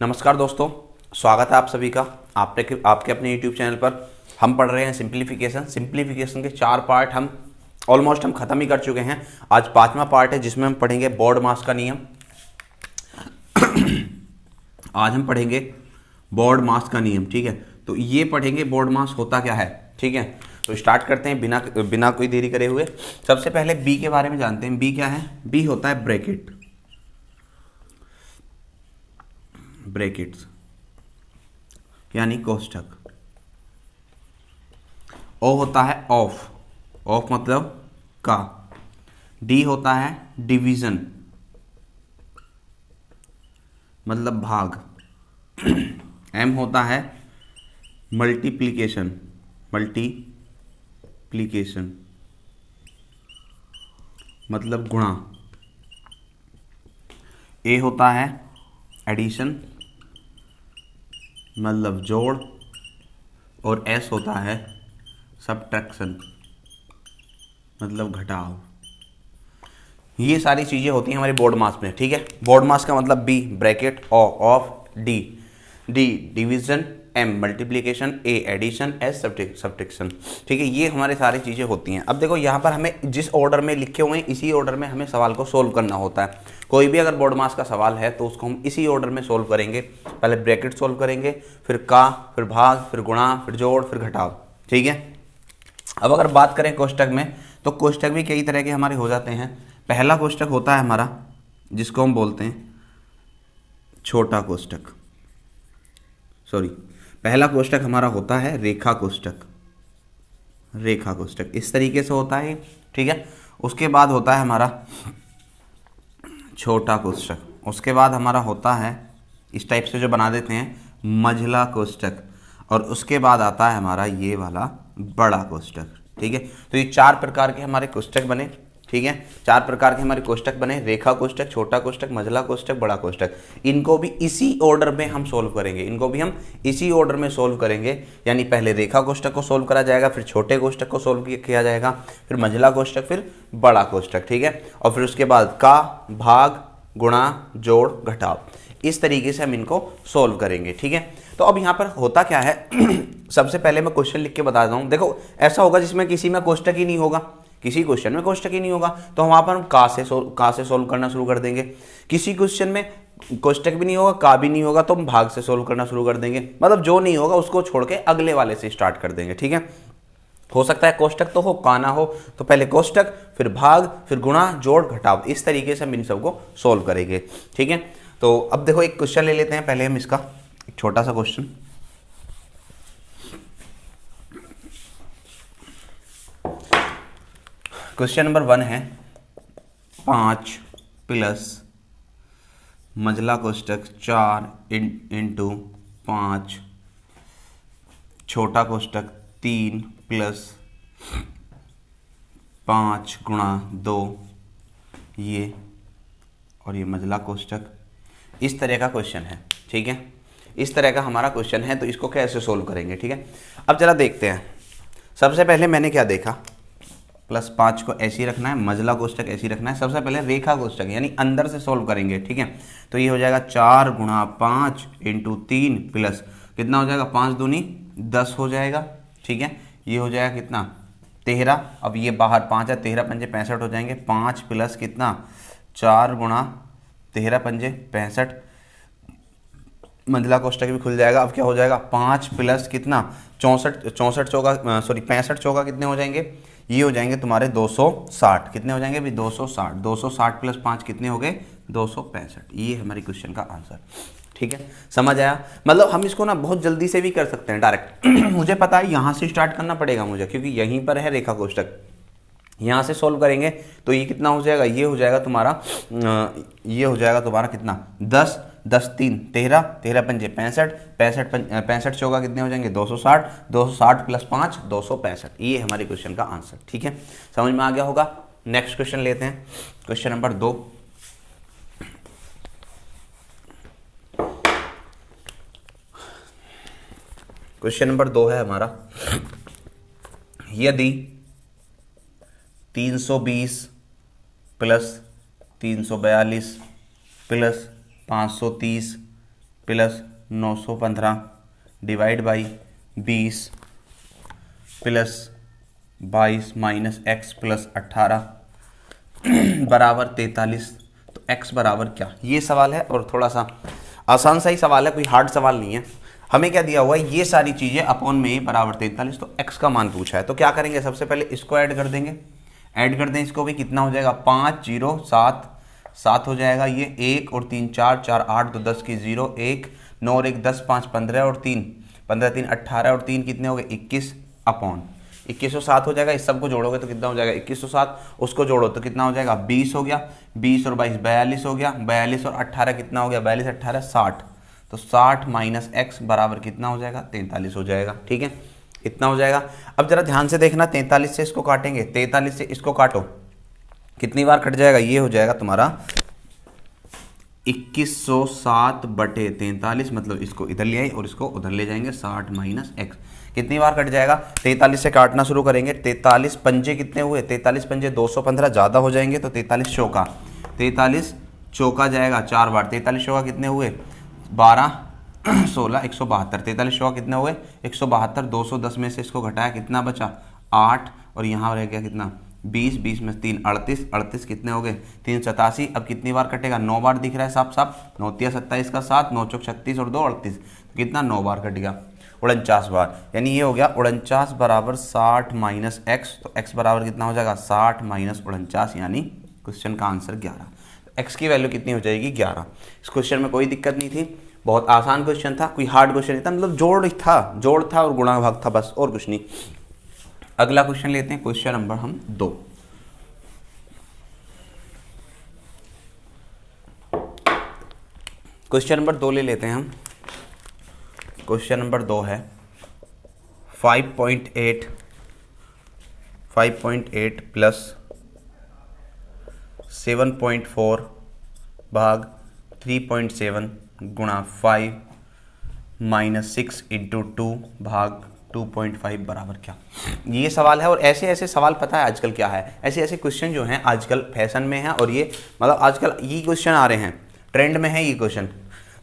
नमस्कार दोस्तों, स्वागत है आप सभी का आपके अपने यूट्यूब चैनल पर। हम पढ़ रहे हैं सिंप्लीफिकेशन के 4 पार्ट हम ऑलमोस्ट ख़त्म ही कर चुके हैं। आज 5वां पार्ट है जिसमें हम पढ़ेंगे बॉड मास का नियम। आज हम पढ़ेंगे बॉड मास का नियम, ठीक है। तो ये पढ़ेंगे बॉड मास होता क्या है, ठीक है। तो स्टार्ट करते हैं बिना कोई देरी करे हुए। सबसे पहले बी के बारे में जानते हैं। बी क्या है? बी होता है ब्रैकेट्स यानी कोष्ठक। ओ होता है ऑफ मतलब का। डी होता है डिवीजन मतलब भाग। एम होता है मल्टीप्लिकेशन मतलब गुणा। ए होता है एडिशन मतलब जोड़। और एस होता है सब्ट्रैक्शन मतलब घटाव। ये सारी चीज़ें होती हैं हमारे बोर्ड मास में, ठीक है। बोर्ड मास का मतलब B bracket, of, D division, M multiplication, A addition, S subtraction, ठीक है। ये हमारे सारी चीज़ें होती हैं। अब देखो यहाँ पर हमें जिस ऑर्डर में लिखे हुए हैं इसी ऑर्डर में हमें सवाल को सोल्व करना होता है। कोई भी अगर बोर्ड मास का सवाल है तो उसको हम इसी ऑर्डर में सोल्व करेंगे। पहले ब्रैकेट सोल्व करेंगे, फिर का, फिर भाग, फिर गुणा, फिर जोड़, फिर घटाव, ठीक है। अब अगर बात करें कोष्टक में, तो कोष्टक भी कई तरह के हमारे हो जाते हैं। पहला कोष्टक होता है हमारा जिसको हम बोलते हैं छोटा कोष्टक। पहला कोष्टक हमारा होता है रेखा कोष्टक इस तरीके से होता है, ठीक है। उसके बाद होता है हमारा छोटा कोष्टक। उसके बाद हमारा होता है इस टाइप से जो बना देते हैं मझला कोष्टक। और उसके बाद आता है हमारा ये वाला बड़ा कोष्टक, ठीक है। तो ये 4 प्रकार के हमारे कोष्टक बने, ठीक है। 4 प्रकार के हमारे कोष्टक बने, रेखा कोष्टक, छोटा कोष्टक, मझला कोष्टक, बड़ा कोष्टक। इनको भी इसी ऑर्डर में हम सोल्व करेंगे। यानी पहले रेखा कोष्टक को सोल्व करा जाएगा, फिर छोटे कोष्टक को सोल्व किया जाएगा, फिर मझला कोष्टक, फिर बड़ा कोष्टक, ठीक है। और फिर उसके बाद का, भाग, गुणा, जोड़, घटाव, इस तरीके से हम इनको सोल्व करेंगे, ठीक है। तो अब यहाँ पर होता क्या है सबसे पहले मैं क्वेश्चन लिख के बता देता हूँ। देखो ऐसा होगा जिसमें किसी में कोष्टक ही नहीं होगा, किसी क्वेश्चन में कोष्टक ही नहीं होगा, तो वहाँ पर हम का से सोल्व करना शुरू कर देंगे। किसी क्वेश्चन में कोष्टक भी नहीं होगा, का भी नहीं होगा, तो हम भाग से सोल्व करना शुरू कर देंगे। मतलब जो नहीं होगा उसको छोड़ के अगले वाले से स्टार्ट कर देंगे, ठीक है। हो सकता है कोष्टक तो हो, का ना हो, तो पहले कोष्टक, फिर भाग, फिर गुणा, जोड़, घटाव, इस तरीके से हम इन सबको सोल्व करेंगे, ठीक है। तो अब देखो एक क्वेश्चन ले लेते हैं पहले हम इसका, एक छोटा सा क्वेश्चन। क्वेश्चन नंबर 1 है 5 प्लस मझला कोष्टक 4 इंटू 5 छोटा कोष्टक 3 प्लस 5 गुणा 2 ये और ये मझला कोष्टक। इस तरह का क्वेश्चन है, ठीक है। इस तरह का हमारा क्वेश्चन है, तो इसको कैसे सोल्व करेंगे, ठीक है। अब जरा देखते हैं। सबसे पहले मैंने क्या देखा, +5 को ऐसे ही रखना है, मझला कोष्टक ऐसे ही रखना है। सबसे पहले रेखा कोष्टक यानी अंदर से सोल्व करेंगे, ठीक है। तो ये हो जाएगा 4 गुणा 5 इंटू 3 प्लस कितना हो जाएगा, 5 दूनी 10 हो जाएगा, ठीक है। ये हो जाएगा कितना, 13। अब ये बाहर 5 है, 13 पंजे 65 हो जाएंगे। 5 प्लस कितना, 4 गुणा 13 पंजे 65, मंझला कोष्टक भी खुल जाएगा। अब क्या हो जाएगा, 5 प्लस कितना, 65 चौका कितने हो जाएंगे, ये हो जाएंगे तुम्हारे 260। कितने हो जाएंगे अभी, 260 प्लस 5 कितने हो गए, 265। ये हमारी क्वेश्चन का आंसर, ठीक है। समझ आया? मतलब हम इसको ना बहुत जल्दी से भी कर सकते हैं डायरेक्ट। मुझे पता है यहाँ से स्टार्ट करना पड़ेगा मुझे, क्योंकि यहीं पर है रेखा कोष्टक। यहाँ से सोल्व करेंगे तो ये कितना हो जाएगा, ये हो जाएगा तुम्हारा कितना, 10 10 3 13, 13 पंजे 65, 65 चौका कितने हो जाएंगे, 260, 260 प्लस 5 265। ये हमारे क्वेश्चन का आंसर, ठीक है। समझ में आ गया होगा। नेक्स्ट क्वेश्चन लेते हैं, क्वेश्चन नंबर 2। क्वेश्चन नंबर 2 है हमारा, यदि 320 plus 342 plus 530 plus 915 divide by 20 plus 22 minus x plus 18 बराबर 43। तो x बराबर क्या, ये सवाल है और थोड़ा सा आसान सा ही सवाल है, कोई हार्ड सवाल नहीं है। हमें क्या दिया हुआ है, ये सारी चीज़ें अपॉन में ही बराबर 43, तो x का मान पूछा है। तो क्या करेंगे, सबसे पहले इसको ऐड कर देंगे, ऐड कर दें इसको भी, कितना हो जाएगा 5 0 7 7 हो जाएगा, ये 1 और 3 4 4 8 2 10 की 0 1 9 और 1 10 5 15 और 3 15 3 18 और 3 कितने हो गए 21 अपॉन 2107 हो जाएगा। इस सबको जोड़ोगे तो कितना हो जाएगा 2107, उसको जोड़ो तो कितना हो जाएगा 20 हो गया, 20 और 22 42 हो गया, 42 और 18 कितना हो गया 42 18 60, तो 60 माइनस एक्स बराबर कितना हो जाएगा 43 हो जाएगा। ठीक है, इतना हो जाएगा। अब जरा ध्यान से देखना, 43 से इसको काटेंगे, 43 से इसको काटो, कितनी बार कट जाएगा, ये हो जाएगा तुम्हारा 2107 बटे 43, मतलब इसको इधर ले आए और इसको उधर ले जाएंगे, 60 माइनस एक्स कितनी बार कट जाएगा, 43 से काटना शुरू करेंगे, 43 पंजे कितने हुए, 43 पंजे 215 ज़्यादा हो जाएंगे, तो 43 चौका, 43 चौका जाएगा 4 बार, 43 चौका कितने हुए 12 16 172, 43 चौका कितने हुए 172, 210 में से इसको घटाया कितना बचा 8, और यहाँ रह गया कितना 20, 20 में 3 38, 38 कितने हो गए 387। अब कितनी बार कटेगा 9 बार दिख रहा है साफ साफ, 9 3 27 का 7, 9 चौक 36 और 2 38, तो कितना 9 बार कट गया 49 बार, यानी ये हो गया 49 बराबर 60 माइनस एक्स, तो एक्स बराबर कितना हो जाएगा 60 माइनस 49, यानी क्वेश्चन का आंसर 11। तो एक्स की वैल्यू कितनी हो जाएगी 11। इस क्वेश्चन में कोई दिक्कत नहीं थी, बहुत आसान क्वेश्चन था, कोई हार्ड क्वेश्चन नहीं था, मतलब जोड़ था और गुणा भाग था, बस और कुछ नहीं। अगला क्वेश्चन लेते हैं, क्वेश्चन नंबर हम 2। क्वेश्चन नंबर 2 ले लेते हैं हम। क्वेश्चन नंबर 2 है 5.8 प्लस 7.4 भाग 3.7 गुणा 5 माइनस 6 इंटू 2 भाग 2.5 बराबर क्या। ये सवाल है, और ऐसे ऐसे सवाल पता है आजकल क्या है, ऐसे ऐसे क्वेश्चन जो हैं आजकल फैशन में है, और ये मतलब आजकल ये क्वेश्चन आ रहे हैं, ट्रेंड में है ये क्वेश्चन।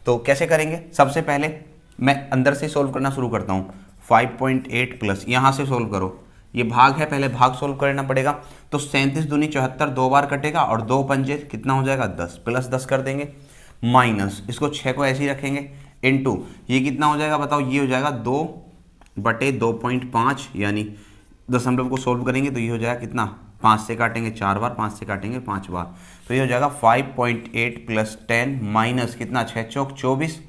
तो कैसे करेंगे, सबसे पहले मैं अंदर से सोल्व करना शुरू करता हूँ। 5.8 प्लस यहाँ से सोल्व करो, ये भाग है, पहले भाग सोल्व करना पड़ेगा। तो 37 दूनी 74 2 बार कटेगा, और 2 पंजे कितना हो जाएगा 10, प्लस 10 कर देंगे, माइनस इसको 6 को ऐसे ही रखेंगे, इनटू ये कितना हो जाएगा बताओ, ये हो जाएगा 2 बटे 2.5, यानी दशमलव को सोल्व करेंगे तो ये हो जाएगा कितना, 5 से काटेंगे 4 बार, 5 से काटेंगे 5 बार, तो ये हो जाएगा 5.8 प्लस 10 माइनस कितना 6 चौक 24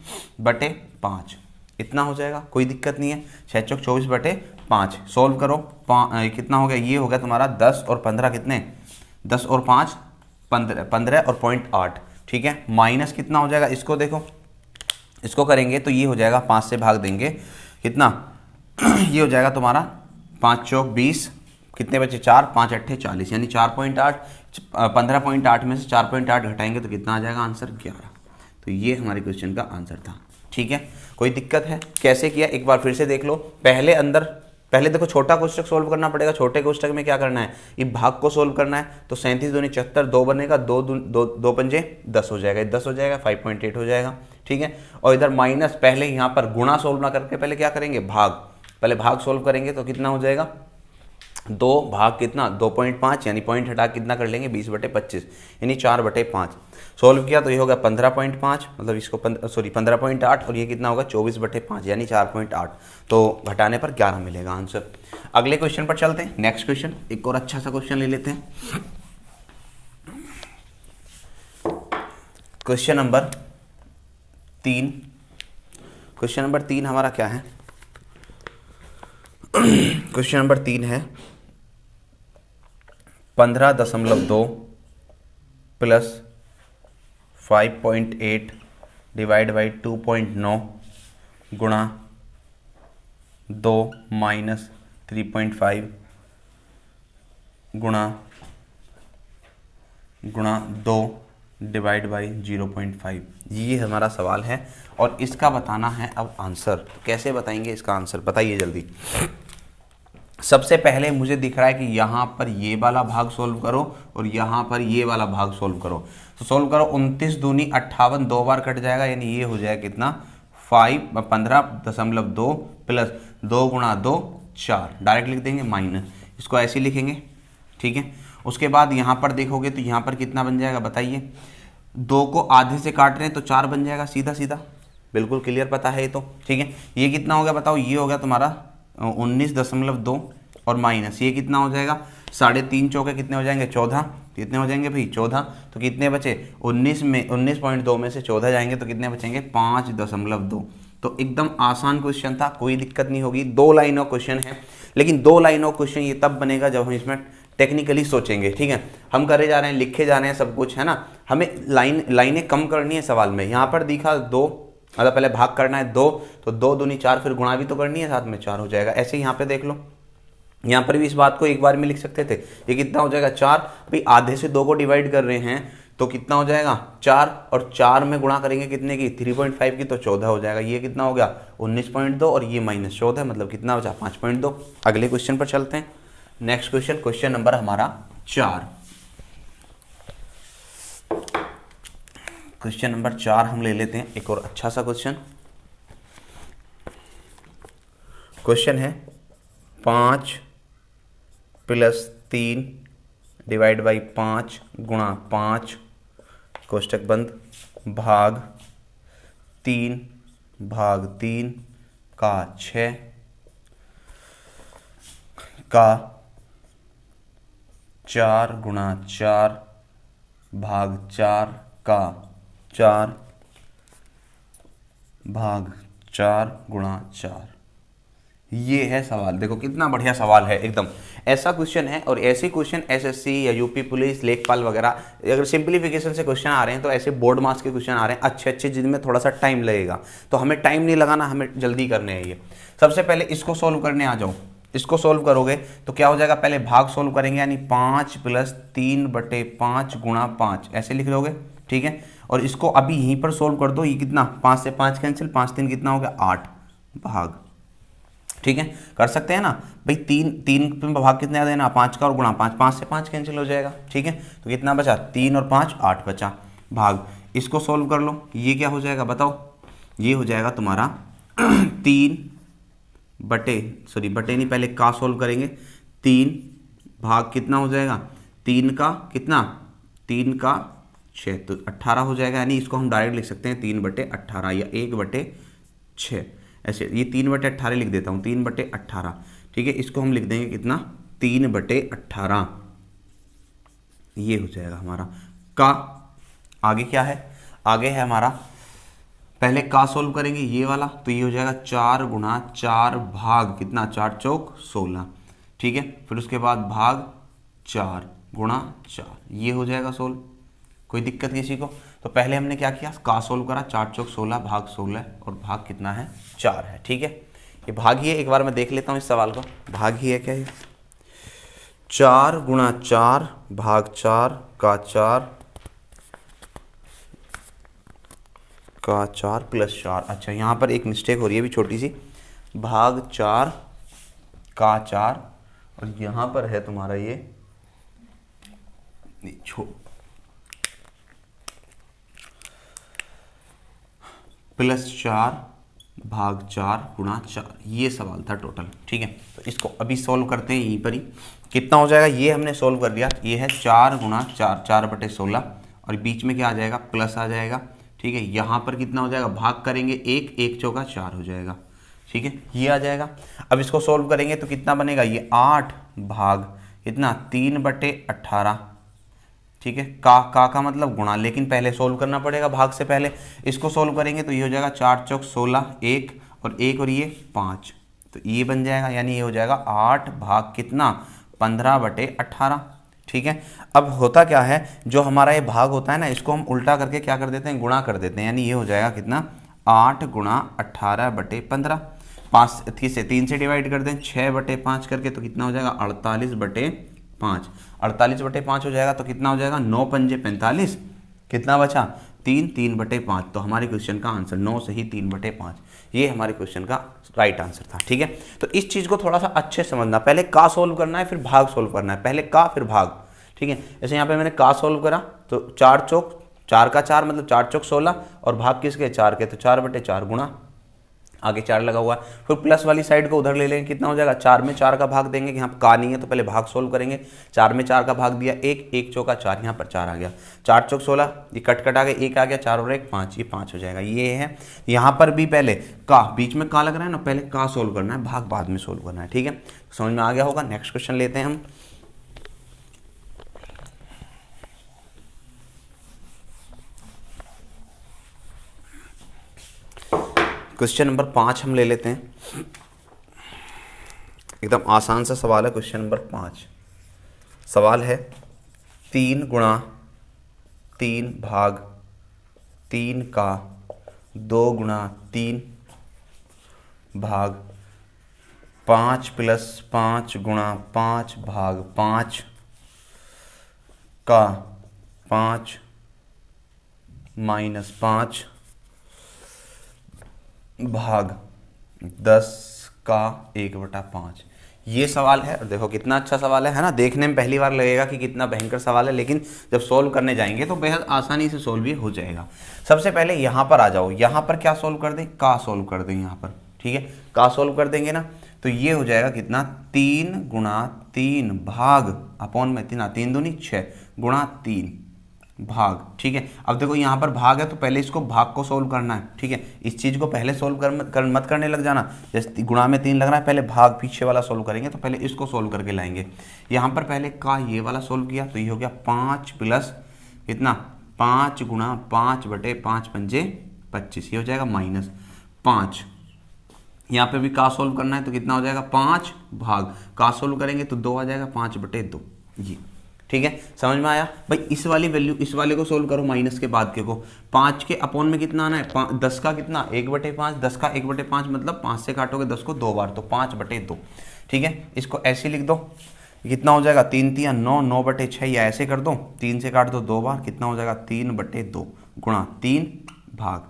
बटे 5, इतना हो जाएगा, कोई दिक्कत नहीं है। 6 चौक 24 बटे 5 सोल्व करो, कितना हो गया, ये हो गया तुम्हारा 10 और 15 कितने, 10 और 5 15 और 0.8, ठीक है। माइनस कितना हो जाएगा, इसको देखो, इसको करेंगे तो ये हो जाएगा 5 से भाग देंगे कितना ये हो जाएगा तुम्हारा 5 चौक 20, कितने बचे 4 5 8 40, यानी 4.8, 15.8 में से 4.8 घटाएंगे तो कितना आ जाएगा आंसर 11। तो ये हमारे क्वेश्चन का आंसर था, ठीक है। कोई दिक्कत है, कैसे किया एक बार फिर से देख लो। पहले देखो छोटा कोष्टक सोल्व करना पड़ेगा। छोटे कोष्टक में क्या करना है, ये भाग को सोल्व करना है। तो 37 दूनी 74, 2 बनेगा, 2 पंजे 10 हो जाएगा, 10 हो जाएगा, 5.8 हो जाएगा, ठीक है। और इधर माइनस, पहले यहाँ पर गुणा सोल्व ना करके पहले क्या करेंगे, पहले भाग सोल्व करेंगे तो कितना हो जाएगा 2 भाग कितना 2.5, यानी पॉइंट हटा कितना कर लेंगे 20 बटे 25, यानी 4 बटे 5 सोल्व किया तो ये होगा 15.5, मतलब इसको 15.8, और ये कितना होगा 24 बटे 5, यानी 4.8, तो घटाने पर 11 मिलेगा आंसर। अगले क्वेश्चन पर चलते हैं। नेक्स्ट क्वेश्चन, एक और अच्छा सा क्वेश्चन ले लेते हैं। Question number 3। क्वेश्चन नंबर 3 हमारा क्या है, क्वेश्चन नंबर 3 है 15.2 प्लस 5.8 डिवाइड बाई 2.9 गुणा 2 माइनस 3.5 गुणा 2 डिवाइड बाई 0.5। ये हमारा सवाल है और इसका बताना है अब आंसर। कैसे बताएंगे इसका आंसर, बताइए जल्दी। सबसे पहले मुझे दिख रहा है कि यहाँ पर ये वाला भाग सोल्व करो और यहाँ पर ये वाला भाग सोल्व करो। तो सोल्व करो, 29 दूनी 58 दो बार कट जाएगा, यानी ये हो जाएगा कितना 15.2 प्लस 2 गुणा 2 4, डायरेक्ट लिख देंगे माइनस, इसको ऐसे ही लिखेंगे, ठीक है। उसके बाद यहाँ पर देखोगे तो यहाँ पर कितना बन जाएगा बताइए, 2 को आधे से काट रहे हैं तो 4 बन जाएगा, सीधा सीधा, बिल्कुल क्लियर पता है ये तो, ठीक है। ये कितना हो गया बताओ, ये हो गया तुम्हारा 19.2 और माइनस ये कितना हो जाएगा 3.5 चौके कितने हो जाएंगे 14, कितने हो जाएंगे भाई 14, तो कितने बचे 19 में 19.2 में से 14 जाएंगे तो कितने बचेंगे 5.2। तो एकदम आसान क्वेश्चन था, कोई दिक्कत नहीं होगी। 2 लाइनों क्वेश्चन है, लेकिन 2 लाइनों क्वेश्चन ये तब बनेगा जब हम इसमें टेक्निकली सोचेंगे, ठीक है। हम करे जा रहे हैं, लिखे जा रहे हैं सब कुछ, है ना। हमें लाइनें कम करनी है सवाल में। यहाँ पर दिखा 2, मतलब पहले भाग करना है 2, तो 2 दूनी 4, फिर गुणा भी तो करनी है, साथ में 4 हो जाएगा। ऐसे यहाँ पे देख लो, यहाँ पर भी इस बात को एक बार में लिख सकते थे। ये कितना हो जाएगा 4, भाई आधे से 2 को डिवाइड कर रहे हैं तो कितना हो जाएगा 4, और 4 में गुणा करेंगे कितने की 3.5 की, तो 14 हो जाएगा। ये कितना हो गया 19.2 और ये माइनस 14, मतलब कितना बचा 5.2। अगले क्वेश्चन पर चलते हैं। नेक्स्ट क्वेश्चन, क्वेश्चन नंबर हमारा 4। क्वेश्चन नंबर 4 हम ले लेते हैं, एक और अच्छा सा क्वेश्चन। क्वेश्चन है 5 + 3 डिवाइड बाई 5 गुणा 5 कोष्टक बंद भाग 3 का 6 का 4 गुणा 4 भाग 4 का 4 भाग 4 गुणा 4। ये है सवाल, देखो कितना बढ़िया सवाल है एकदम। ऐसा क्वेश्चन है, और ऐसे क्वेश्चन एसएससी या यूपी पुलिस, लेखपाल वगैरह, अगर सिंप्लीफिकेशन से क्वेश्चन आ रहे हैं तो ऐसे बोर्ड मार्क्स के क्वेश्चन आ रहे हैं अच्छे अच्छे, जिनमें थोड़ा सा टाइम लगेगा। तो हमें टाइम नहीं लगाना, हमें जल्दी करने हैं ये। सबसे पहले इसको सोल्व करने आ जाओ। इसको सोल्व करोगे तो क्या हो जाएगा, पहले भाग सोल्व करेंगे, यानी 5 + 3/5 गुणा 5, ऐसे लिख लोगे, ठीक है। और इसको अभी यहीं पर सोल्व कर दो, ये कितना 5 से 5 कैंसिल, 5 3 कितना हो गया 8 भाग, ठीक है। कर सकते हैं ना भाई, 3 पे भाग कितने आ देना 5 का, और गुणा 5, 5 से 5 कैंसिल हो जाएगा, ठीक है। तो कितना बचा 3 और 5 8 बचा भाग। इसको सोल्व कर लो, ये क्या हो जाएगा बताओ, ये हो जाएगा तुम्हारा 3 बटे नहीं, पहले का सोल्व करेंगे, 3 भाग कितना हो जाएगा 3 का कितना 3 का 6, तो 18 हो जाएगा। यानी इसको हम डायरेक्ट लिख सकते हैं 3/18 या 1/6, ऐसे। ये 3/18 लिख देता हूँ, 3/18, ठीक है। इसको हम लिख देंगे कितना 3/18, ये हो जाएगा हमारा का। आगे क्या है, आगे है हमारा, पहले का सोल्व करेंगे ये वाला, तो ये हो जाएगा 4 गुणा 4 भाग कितना 4 चौक 16, ठीक है। फिर उसके बाद भाग 4 गुणा 4, ये हो जाएगा सोल्व। कोई दिक्कत किसी को? तो पहले हमने क्या किया, का सोल्व करा, 4 चौक 16 भाग 16, और भाग कितना है 4 है, ठीक है। ये भाग ही है, एक बार मैं देख लेता हूँ इस सवाल को, भाग ही है क्या ये, 4 गुणा 4 भाग 4 का 4 प्लस 4। अच्छा, यहाँ पर एक मिस्टेक हो रही है भी छोटी सी, भाग 4 का 4, और यहाँ पर है तुम्हारा ये प्लस 4 भाग 4 गुणा 4, ये सवाल था टोटल, ठीक है। तो इसको अभी सोल्व करते हैं यहीं पर ही। कितना हो जाएगा, ये हमने सोल्व कर लिया, ये है 4 गुणा 4, 4/16, और बीच में क्या आ जाएगा प्लस आ जाएगा, ठीक है। यहाँ पर कितना हो जाएगा, भाग करेंगे 1 चौका 4 हो जाएगा, ठीक है, ये आ जाएगा। अब इसको सोल्व करेंगे तो कितना बनेगा, ये 8 भाग कितना 3/18, ठीक है। का मतलब गुणा, लेकिन पहले सोल्व करना पड़ेगा भाग से पहले। इसको सोल्व करेंगे तो ये हो जाएगा 4 चौक 16, 1 और ये 5, तो ये बन जाएगा, यानी ये हो जाएगा 8 भाग कितना 15/18, ठीक है। अब होता क्या है, जो हमारा ये भाग होता है ना, इसको हम उल्टा करके क्या कर देते हैं, गुणा कर देते हैं, यानी ये हो जाएगा कितना 8 गुणा 18/15, 3 से डिवाइड कर दें 6/5 करके, तो कितना हो जाएगा 48/5, 48/5 हो जाएगा, तो कितना हो जाएगा 9 पंजे 45, कितना बचा 3, 3/5, तो हमारे क्वेश्चन का आंसर 9 से ही 3/5, ये हमारे क्वेश्चन का राइट आंसर था। ठीक है, तो इस चीज़ को थोड़ा सा अच्छे से समझना, पहले का सोल्व करना है फिर भाग सोल्व करना है, पहले का फिर भाग। ठीक है, जैसे यहाँ पे मैंने का सोल्व करा तो 4 चौक 4 का 4 मतलब 4 चौक 16, और भाग किसके 4 के, तो 4/4 गुणा आगे 4 लगा हुआ है, फिर प्लस वाली साइड को उधर ले लेंगे, कितना हो जाएगा 4 में 4 का भाग देंगे, यहाँ का नहीं है तो पहले भाग सोल्व करेंगे। 4 में 4 का भाग दिया 1, 1 चौका 4, यहाँ पर 4 आ गया, 4 चौक 16, ये कट आ गया, 1 आ गया, 4 और 1 5, ये 5 हो जाएगा। ये है, यहाँ पर भी पहले का, बीच में का लग रहा है ना, पहले का सोल्व करना है, भाग बाद में सोल्व करना है। ठीक है, समझ में आ गया होगा। नेक्स्ट क्वेश्चन लेते हैं हम। क्वेश्चन नंबर 5 हम ले लेते हैं, एकदम आसान सा सवाल है। क्वेश्चन नंबर 5 सवाल है 3 गुणा 3 भाग 3 का 2 गुणा 3 भाग 5 प्लस 5 गुणा 5 भाग 5 का 5 माइनस 5 भाग 10 का 1/5, ये सवाल है। और देखो कितना अच्छा सवाल है ना, देखने में पहली बार लगेगा कि कितना भयंकर सवाल है, लेकिन जब सोल्व करने जाएंगे तो बेहद आसानी से सोल्व भी हो जाएगा। सबसे पहले यहाँ पर आ जाओ, यहाँ पर क्या सोल्व कर दें, का सोल्व कर दें यहाँ पर। ठीक है, का सोल्व कर देंगे ना तो ये हो जाएगा कितना, 3 गुणा 3 भाग अपॉन में 3 दूनी 6 गुणा 3 भाग। ठीक है, अब देखो यहाँ पर भाग है तो पहले इसको भाग को सोल्व करना है। ठीक है, इस चीज़ को पहले सोल्व मत करने लग जाना, जैसे गुणा में 3 लग रहा है, पहले भाग पीछे वाला सोल्व करेंगे, तो पहले इसको सोल्व करके लाएंगे। यहाँ पर पहले का ये वाला सोल्व किया तो ये हो गया 5 प्लस कितना, 5 गुणा 5/5 पंजे 25, ये हो जाएगा माइनस 5। यहाँ पे भी का सोल्व करना है तो कितना हो जाएगा 5 भाग का सोल्व करेंगे तो 2 आ जाएगा 5/2, ये। ठीक है, समझ में आया भाई। इस वाली वैल्यू, इस वाले को सोल्व करो माइनस के बाद के को, 5 के अपॉन में कितना आना है, 10 का कितना 1/5, 10 का 1/5 मतलब 5 से काटोगे 10 को 2 बार तो 5/2। ठीक है, इसको ऐसे लिख दो, कितना हो जाएगा 3 3 9, 9/6, या ऐसे कर दो 3 से काट दो 2 बार, कितना हो जाएगा 3/2 गुणा 3 भाग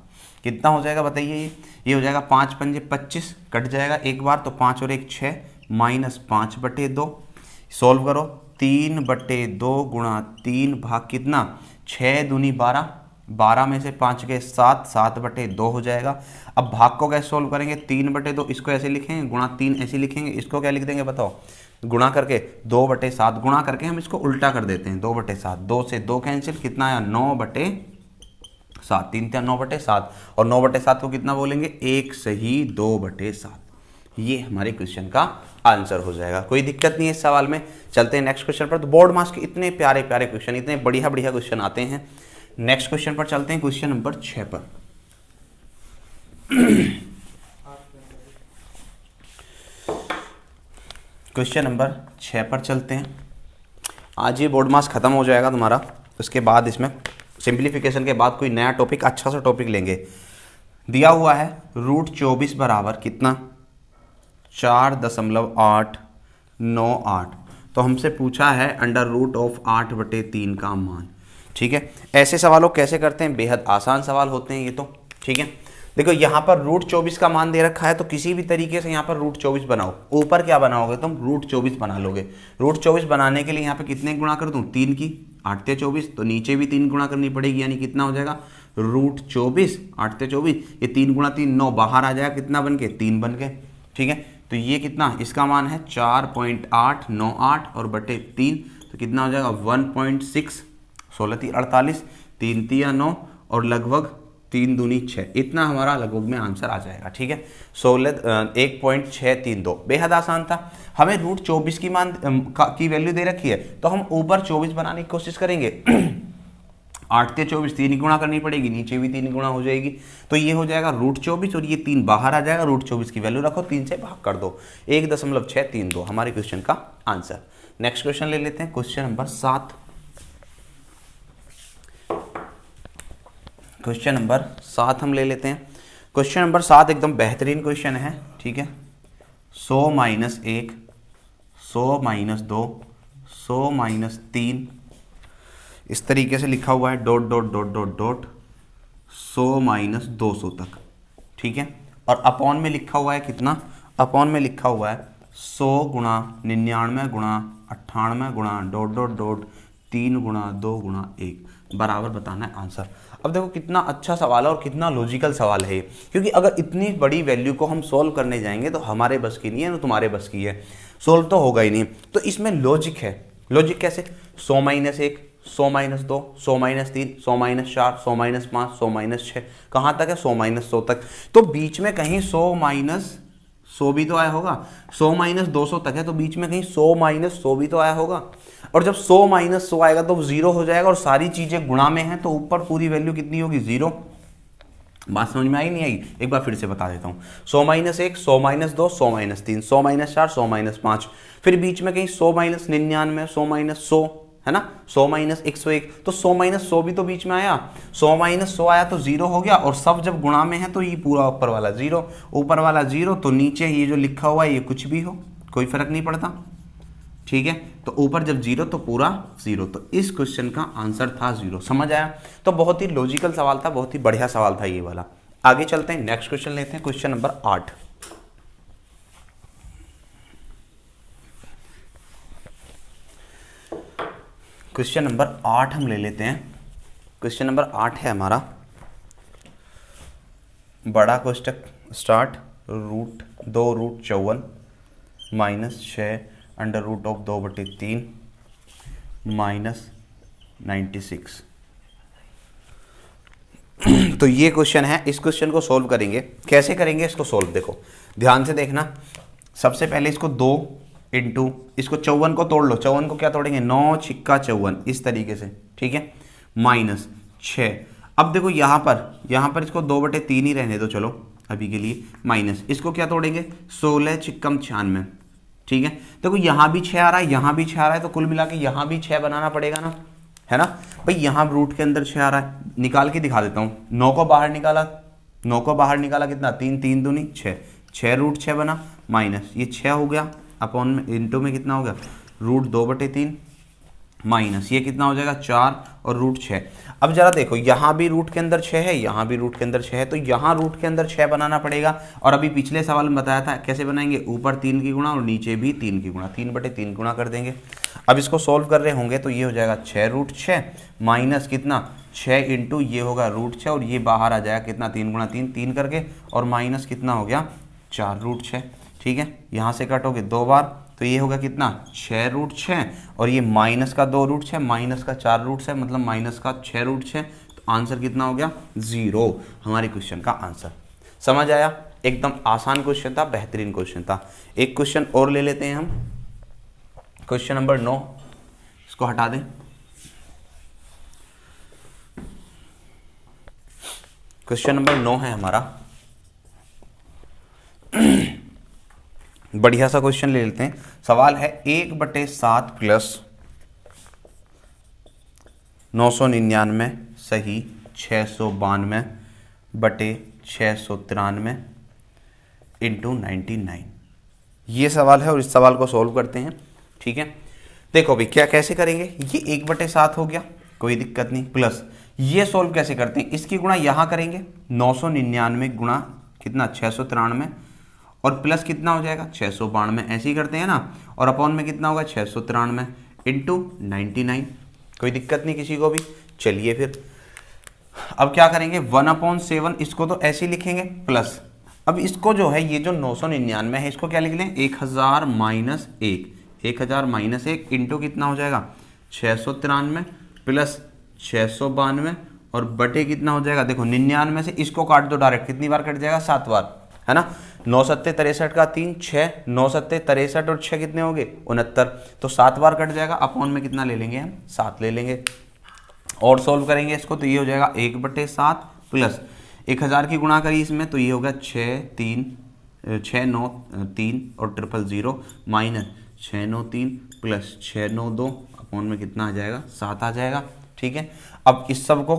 कितना हो जाएगा बताइए, ये हो जाएगा 5 पंजे 25, कट जाएगा एक बार तो 5 और 1 6 माइनस 5/2, सोल्व करो 3/2 गुणा 3 भाग कितना, 6 दूनी 12, 12 में से 5 के 7, 7/2 हो जाएगा। अब भाग को कैसे सोल्व करेंगे, 3/2 इसको ऐसे लिखेंगे, गुणा 3 ऐसे लिखेंगे, इसको क्या लिख देंगे बताओ, गुणा करके 2/7, गुणा करके हम इसको उल्टा कर देते हैं 2/7, 2 से 2 कैंसिल, कितना आया 9/7, 3 3 9/7, और 9/7 को कितना बोलेंगे 1 सही 2/7, ये हमारे क्वेश्चन का आंसर हो जाएगा। कोई दिक्कत नहीं है इस सवाल में। चलते हैं नेक्स्ट क्वेश्चन पर। तो बोर्ड मार्क्स के इतने प्यारे प्यारे क्वेश्चन, इतने बढ़िया बढ़िया क्वेश्चन आते हैं। नेक्स्ट क्वेश्चन पर चलते हैं, क्वेश्चन नंबर 6 पर। क्वेश्चन नंबर 6 पर चलते हैं। आज ये बोर्ड मार्क्स खत्म हो जाएगा तुम्हारा, उसके बाद इसमें सिंप्लीफिकेशन के बाद कोई नया टॉपिक, अच्छा सा टॉपिक लेंगे। दिया हुआ है √24 बराबर कितना, 4.898, तो हमसे पूछा है √8/3 का मान। ठीक है, ऐसे सवालों कैसे करते हैं, बेहद आसान सवाल होते हैं ये तो। ठीक है, देखो यहाँ पर √24 का मान दे रखा है, तो किसी भी तरीके से यहाँ पर √24 बनाओ। ऊपर क्या बनाओगे तुम, √24 बना लोगे। √24 बनाने के लिए यहाँ पे कितने गुणा कर दूँ, 3 की 8 × 24, तो नीचे भी 3 गुणा करनी पड़ेगी, यानी कितना हो जाएगा √24, 8 × 24, ये 3 गुणा 3 9, बाहर आ जाएगा कितना बन के 3 बन के। ठीक है, तो ये कितना, इसका मान है 4.898 और बटे 3, तो कितना हो जाएगा 1.6, 16 3 48, 3 3 9 और लगभग 3 दूनी 6, इतना हमारा लगभग में आंसर आ जाएगा। ठीक है, 1.632, बेहद आसान था। हमें √24 की मान की वैल्यू दे रखी है, तो हम ऊपर 24 बनाने की कोशिश करेंगे। 8 × 24 3 गुणा करनी पड़ेगी, नीचे भी 3 गुणा हो जाएगी, तो ये हो जाएगा √24 और ये 3 बाहर आ जाएगा। √24 की वैल्यू रखो, 3 से भाग कर दो, 1.632 हमारे क्वेश्चन का आंसर। नेक्स्ट क्वेश्चन ले लेते हैं, क्वेश्चन नंबर 7। क्वेश्चन नंबर 7 हम ले लेते हैं। क्वेश्चन नंबर 7 एकदम बेहतरीन क्वेश्चन है। ठीक है, 100 - 1, 100 - 2, 100 - 3, इस तरीके से लिखा हुआ है, dot dot dot dot dot 100 minus 200 तक, ठीक है। और अपॉन में लिखा हुआ है कितना, अपॉन में लिखा हुआ है 100 गुणा 99 गुणा 98 गुणा डॉट डॉट डॉट 3 गुणा 2 गुणा 1 बराबर बताना है आंसर। अब देखो कितना अच्छा सवाल है और कितना लॉजिकल सवाल है, क्योंकि अगर इतनी बड़ी वैल्यू को हम सोल्व करने जाएंगे तो हमारे बस की नहीं है ना तुम्हारे बस की है, सोल्व तो होगा ही नहीं। तो इसमें लॉजिक है। लॉजिक कैसे, 100 minus 1, 100 minus 2, 100 minus 3, 100 minus 4, 100 minus 5, 100 minus 6, कहाँ तक है 100 माइनस 100 तक। तो बीच में कहीं 100 माइनस 100 भी तो आया होगा, 100 माइनस 200 तक है तो बीच में कहीं 100 माइनस 100 भी तो आया होगा। और जब 100 माइनस 100 आएगा तो वो 0 हो जाएगा और सारी चीजें गुणा में हैं तो ऊपर पूरी वैल्यू कितनी होगी 0। बात समझ में आई नहीं आई, एक बार फिर से बता देता हूँ। 100 minus 1, 100 minus 2, 100 minus 3, 100 minus 4, 100 minus 5, फिर बीच में कहीं 100 माइनस 99, 100 माइनस 100 है ना, 100 माइनस 101, तो 100 माइनस 100 भी तो बीच में आया, 100 माइनस 100 आया तो 0 हो गया। और सब जब गुणा में है तो ये पूरा ऊपर वाला 0, ऊपर वाला 0 तो नीचे ये जो लिखा हुआ है ये कुछ भी हो, कोई फर्क नहीं पड़ता, ठीक है। तो ऊपर जब 0 तो पूरा 0, तो इस क्वेश्चन का आंसर था 0। समझ आया। तो बहुत ही लॉजिकल सवाल था, बहुत ही बढ़िया सवाल था ये वाला। आगे चलते हैं, नेक्स्ट क्वेश्चन लेते हैं, क्वेश्चन नंबर 8। क्वेश्चन नंबर 8 हम ले लेते हैं। क्वेश्चन नंबर 8 है हमारा, बड़ा कोष्टक start, root 2 root 54 minus 6 under root of 2/3 minus 96। तो ये क्वेश्चन है, इस क्वेश्चन को सोल्व करेंगे। कैसे करेंगे इसको सोल्व, देखो ध्यान से देखना। सबसे पहले इसको 2 इंटू इसको 54 को तोड़ लो, 54 को क्या तोड़ेंगे 9 छिक्का 54 इस तरीके से, ठीक है, माइनस 6। अब देखो यहाँ पर इसको 2/3 ही रहने दो चलो अभी के लिए, माइनस इसको क्या तोड़ेंगे 16 छिक्कम 96, ठीक है। देखो यहाँ भी 6 आ रहा है, यहाँ भी 6 आ रहा है, तो कुल मिला के यहाँ भी 6 बनाना पड़ेगा ना, है ना भाई। यहाँ रूट के अंदर 6 आ रहा है, निकाल के दिखा देता हूँ। 9 को बाहर निकाला, 9 को बाहर निकाला कितना 3, 3 दूनी 6, 6 रूट 6 बना, माइनस ये 6 हो गया, अपॉन में इंटू में कितना हो गया रूट 2/3 माइनस ये कितना हो जाएगा 4 और रूट 6। अब जरा देखो यहाँ भी रूट के अंदर 6 है, यहाँ भी रूट के अंदर 6 है, तो यहाँ रूट के अंदर 6 बनाना पड़ेगा। और अभी पिछले सवाल में बताया था कैसे बनाएंगे, ऊपर 3 की गुणा और नीचे भी 3 की गुणा, 3/3 गुणा कर देंगे। अब इसको सोल्व कर रहे होंगे तो ये हो जाएगा 6 रूट 6 माइनस कितना 6 इंटू ये होगा रूट 6 और ये बाहर आ जाएगा कितना 3 गुणा 3, 3 करके, और माइनस कितना हो गया 4 रूट 6, ठीक है। यहाँ से कटोगे 2 बार तो ये होगा कितना 6 रूट 6 और ये माइनस का 2 रूट 6 माइनस का 4 रूट 6 मतलब माइनस का 6 रूट 6, तो आंसर कितना हो गया 0, हमारी क्वेश्चन का आंसर। समझ आया, एकदम आसान क्वेश्चन था, बेहतरीन क्वेश्चन था। एक क्वेश्चन और ले लेते हैं हम, क्वेश्चन नंबर 9, इसको हटा दें। क्वेश्चन नंबर 9 है हमारा, बढ़िया सा क्वेश्चन ले लेते हैं। सवाल है 1/7 प्लस 999 सही 692 बटे 693 इंटू 99। ये सवाल है और इस सवाल को सोल्व करते हैं, ठीक है। देखो भाई क्या कैसे करेंगे, ये 1/7 हो गया, कोई दिक्कत नहीं, प्लस ये सोल्व कैसे करते हैं, इसकी गुणा यहाँ करेंगे 999 गुणा कितना 693 और प्लस कितना हो जाएगा 692, ऐसे ही करते हैं ना, और अपॉन में कितना होगा 693 इंटू 99, कोई दिक्कत नहीं किसी को भी। चलिए फिर अब क्या करेंगे 1/7, इसको तो ऐसे ही लिखेंगे, प्लस अब इसको जो है ये जो 999 है इसको क्या लिख लें 1000 माइनस 1, 1000 माइनस 1 इंटू कितना हो जाएगा 693 प्लस 692 और बटे कितना हो जाएगा, देखो 99 से इसको काट दो डायरेक्ट, कितनी बार कट जाएगा 7 बार, है ना। 9 सत्ते 63 का 3 6, 9 सत्ते 63 और 6 कितने हो गए 69, तो 7 बार कट जाएगा, अपॉन में कितना ले लेंगे हम 7 ले लेंगे। और सोल्व करेंगे इसको तो ये हो जाएगा 1/7 प्लस 1000 की गुणा करी इसमें तो ये होगा 693 और 000 माइनस 693 प्लस 692 अपॉन में कितना आ जाएगा 7 आ जाएगा, ठीक है। अब इस सब को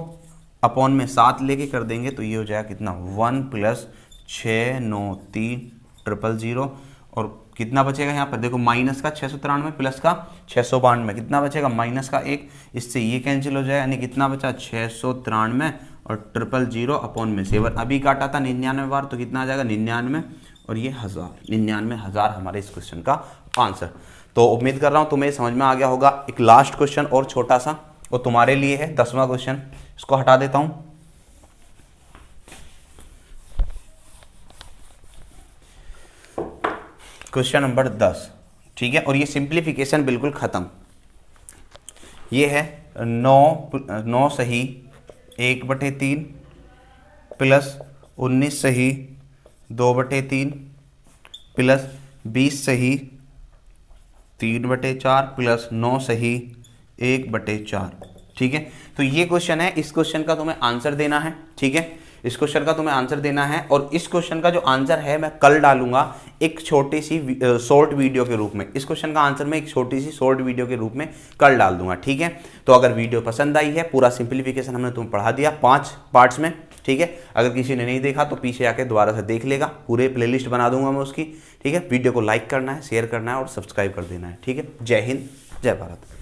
अपॉन में 7 लेके कर देंगे तो ये हो जाएगा कितना 1 प्लस 693 000 और कितना बचेगा यहाँ पर देखो माइनस का 693 प्लस का 692 कितना बचेगा माइनस का 1, इससे ये कैंसिल हो जाएगा, यानी कितना बचा 693 और 000 में 7 अभी काटा था 99 बार, तो कितना आ जाएगा 99 और ये 1000, 99,000 हमारे इस क्वेश्चन का आंसर। तो उम्मीद कर रहा हूँ तुम्हें समझ में आ गया होगा। एक लास्ट क्वेश्चन और छोटा सा, वो तुम्हारे लिए है 10वां क्वेश्चन, इसको हटा देता हूँ। क्वेश्चन नंबर 10, ठीक है, और ये सिंप्लीफिकेशन बिल्कुल खत्म। ये है 9 सही 1/3 प्लस 19 सही 2/3 प्लस 20 सही 3/4 प्लस 9 सही 1/4, ठीक है। तो ये क्वेश्चन है, इस क्वेश्चन का तुम्हें आंसर देना है, ठीक है, इस क्वेश्चन का तुम्हें आंसर देना है। और इस क्वेश्चन का जो आंसर है मैं कल डालूंगा एक छोटी सी शॉर्ट वीडियो के रूप में। इस क्वेश्चन का आंसर मैं एक छोटी सी शॉर्ट वीडियो के रूप में कल डाल दूंगा, ठीक है। तो अगर वीडियो पसंद आई है, पूरा सिंप्लीफिकेशन हमने तुम्हें पढ़ा दिया 5 पार्ट्स में, ठीक है। अगर किसी ने नहीं देखा तो पीछे आके दोबारा से देख लेगा, पूरे प्लेलिस्ट बना दूंगा मैं उसकी, ठीक है। वीडियो को लाइक करना है, शेयर करना है और सब्सक्राइब कर देना है, ठीक है। जय हिंद, जय भारत।